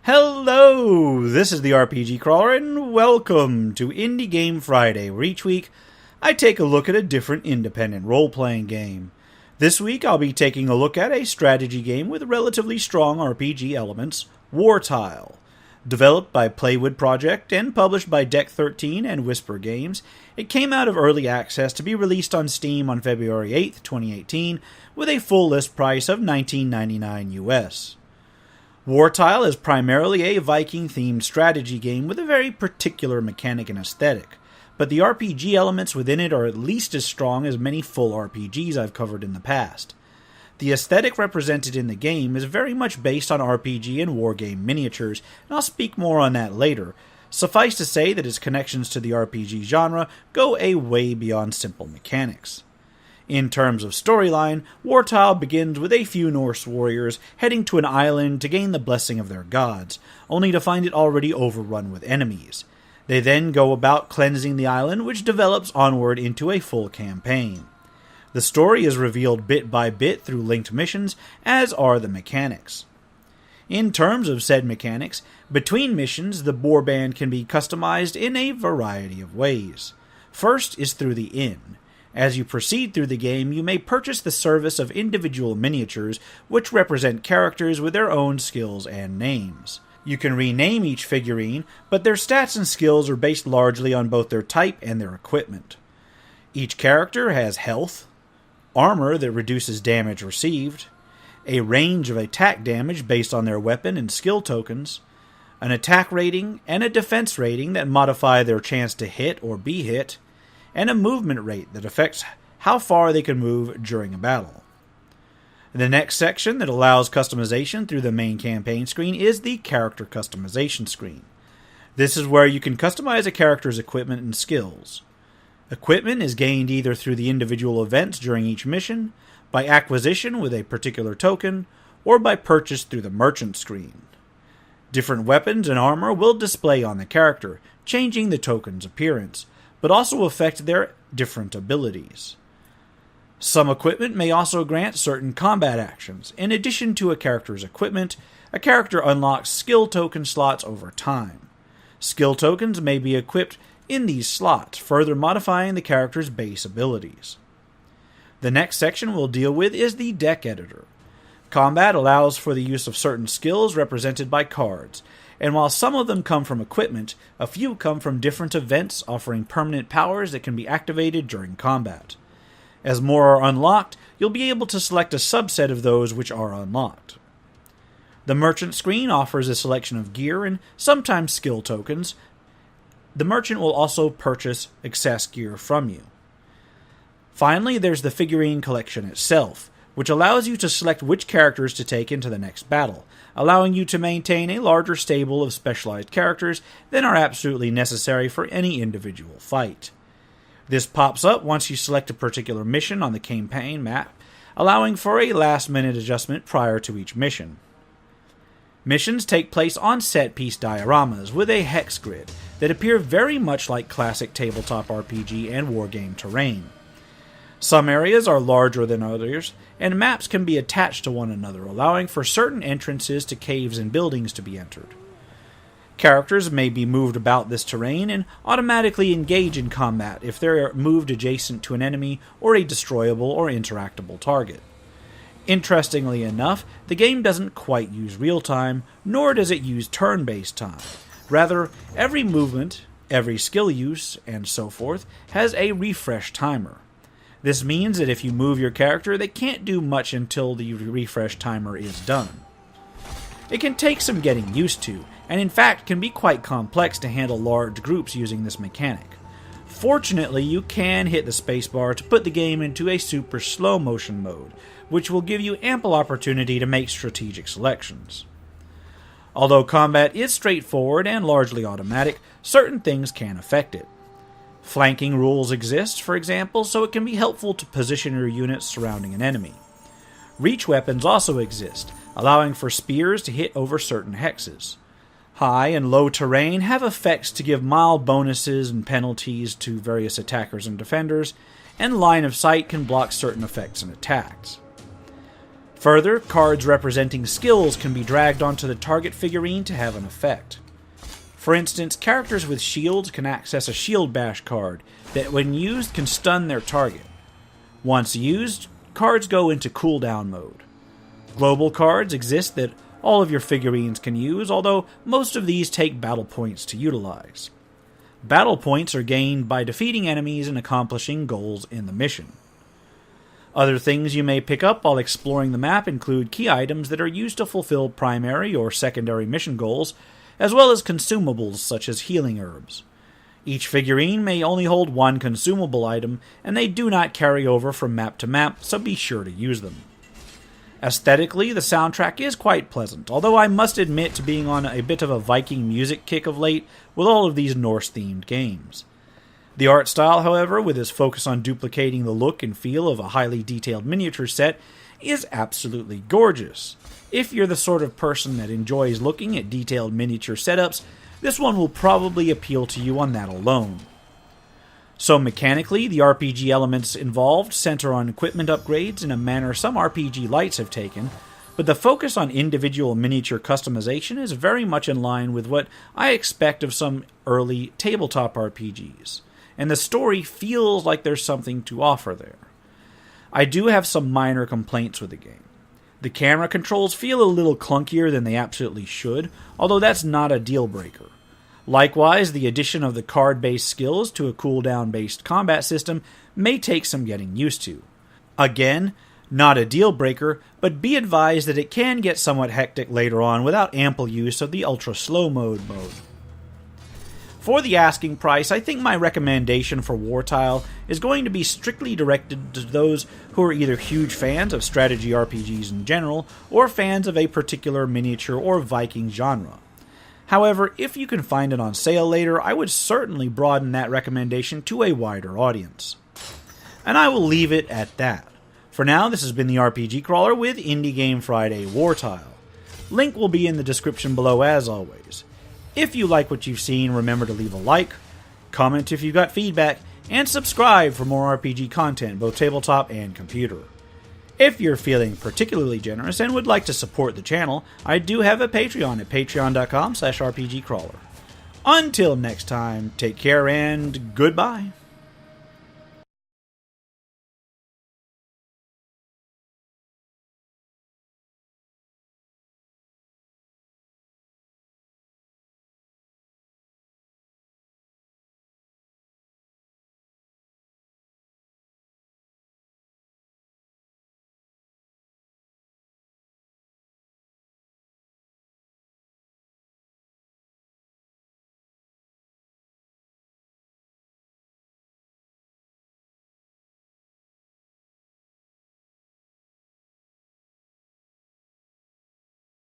Hello, this is the RPG Crawler, and welcome to Indie Game Friday, where each week I take a look at a different independent role-playing game. This week I'll be taking a look at a strategy game with relatively strong RPG elements, Wartile. Developed by Playwood Project and published by Deck 13 and Whisper Games, it came out of early access to be released on Steam on February 8, 2018, with a full list price of $19.99 US. Wartile is primarily a Viking-themed strategy game with a very particular mechanic and aesthetic, but the RPG elements within it are at least as strong as many full RPGs I've covered in the past. The aesthetic represented in the game is very much based on RPG and wargame miniatures, and I'll speak more on that later. Suffice to say that its connections to the RPG genre go a way beyond simple mechanics. In terms of storyline, Wartile begins with a few Norse warriors heading to an island to gain the blessing of their gods, only to find it already overrun with enemies. They then go about cleansing the island, which develops onward into a full campaign. The story is revealed bit by bit through linked missions, as are the mechanics. In terms of said mechanics, between missions the boar band can be customized in a variety of ways. First is through the inn. As you proceed through the game, you may purchase the service of individual miniatures, which represent characters with their own skills and names. You can rename each figurine, but their stats and skills are based largely on both their type and their equipment. Each character has health, armor that reduces damage received, a range of attack damage based on their weapon and skill tokens, an attack rating and a defense rating that modify their chance to hit or be hit, and a movement rate that affects how far they can move during a battle. The next section that allows customization through the main campaign screen is the character customization screen. This is where you can customize a character's equipment and skills. Equipment is gained either through the individual events during each mission, by acquisition with a particular token, or by purchase through the merchant screen. Different weapons and armor will display on the character, changing the token's appearance, but also affect their different abilities. Some equipment may also grant certain combat actions. In addition to a character's equipment, a character unlocks skill token slots over time. Skill tokens may be equipped in these slots, further modifying the character's base abilities. The next section we'll deal with is the deck editor. Combat allows for the use of certain skills represented by cards, and while some of them come from equipment, a few come from different events offering permanent powers that can be activated during combat. As more are unlocked, you'll be able to select a subset of those which are unlocked. The merchant screen offers a selection of gear and sometimes skill tokens. The merchant will also purchase excess gear from you. Finally, there's the figurine collection itself, which allows you to select which characters to take into the next battle, allowing you to maintain a larger stable of specialized characters than are absolutely necessary for any individual fight. This pops up once you select a particular mission on the campaign map, allowing for a last-minute adjustment prior to each mission. Missions take place on set-piece dioramas with a hex grid that appear very much like classic tabletop RPG and wargame terrain. Some areas are larger than others, and maps can be attached to one another, allowing for certain entrances to caves and buildings to be entered. Characters may be moved about this terrain and automatically engage in combat if they are moved adjacent to an enemy or a destroyable or interactable target. Interestingly enough, the game doesn't quite use real-time, nor does it use turn-based time. Rather, every movement, every skill use, and so forth, has a refresh timer. This means that if you move your character, they can't do much until the refresh timer is done. It can take some getting used to, and in fact can be quite complex to handle large groups using this mechanic. Fortunately, you can hit the spacebar to put the game into a super slow motion mode, which will give you ample opportunity to make strategic selections. Although combat is straightforward and largely automatic, certain things can affect it. Flanking rules exist, for example, so it can be helpful to position your units surrounding an enemy. Reach weapons also exist, allowing for spears to hit over certain hexes. High and low terrain have effects to give mild bonuses and penalties to various attackers and defenders, and line of sight can block certain effects and attacks. Further, cards representing skills can be dragged onto the target figurine to have an effect. For instance, characters with shields can access a Shield Bash card that, when used, can stun their target. Once used, cards go into cooldown mode. Global cards exist that all of your figurines can use, although most of these take battle points to utilize. Battle points are gained by defeating enemies and accomplishing goals in the mission. Other things you may pick up while exploring the map include key items that are used to fulfill primary or secondary mission goals, as well as consumables such as healing herbs. Each figurine may only hold one consumable item, and they do not carry over from map to map, so be sure to use them. Aesthetically, the soundtrack is quite pleasant, although I must admit to being on a bit of a Viking music kick of late with all of these Norse-themed games. The art style, however, with its focus on duplicating the look and feel of a highly detailed miniature set, is absolutely gorgeous. If you're the sort of person that enjoys looking at detailed miniature setups, this one will probably appeal to you on that alone. So mechanically, the RPG elements involved center on equipment upgrades in a manner some RPG lights have taken, but the focus on individual miniature customization is very much in line with what I expect of some early tabletop RPGs, and the story feels like there's something to offer there. I do have some minor complaints with the game. The camera controls feel a little clunkier than they absolutely should, although that's not a deal breaker. Likewise, the addition of the card-based skills to a cooldown-based combat system may take some getting used to. Again, not a deal breaker, but be advised that it can get somewhat hectic later on without ample use of the ultra-slow mode. For the asking price, I think my recommendation for Wartile is going to be strictly directed to those who are either huge fans of strategy RPGs in general, or fans of a particular miniature or Viking genre. However, if you can find it on sale later, I would certainly broaden that recommendation to a wider audience. And I will leave it at that. For now, this has been the RPG Crawler with Indie Game Friday Wartile. Link will be in the description below as always. If you like what you've seen, remember to leave a like, comment if you've got feedback, and subscribe for more RPG content, both tabletop and computer. If you're feeling particularly generous and would like to support the channel, I do have a Patreon at patreon.com/rpgcrawler. Until next time, take care and goodbye.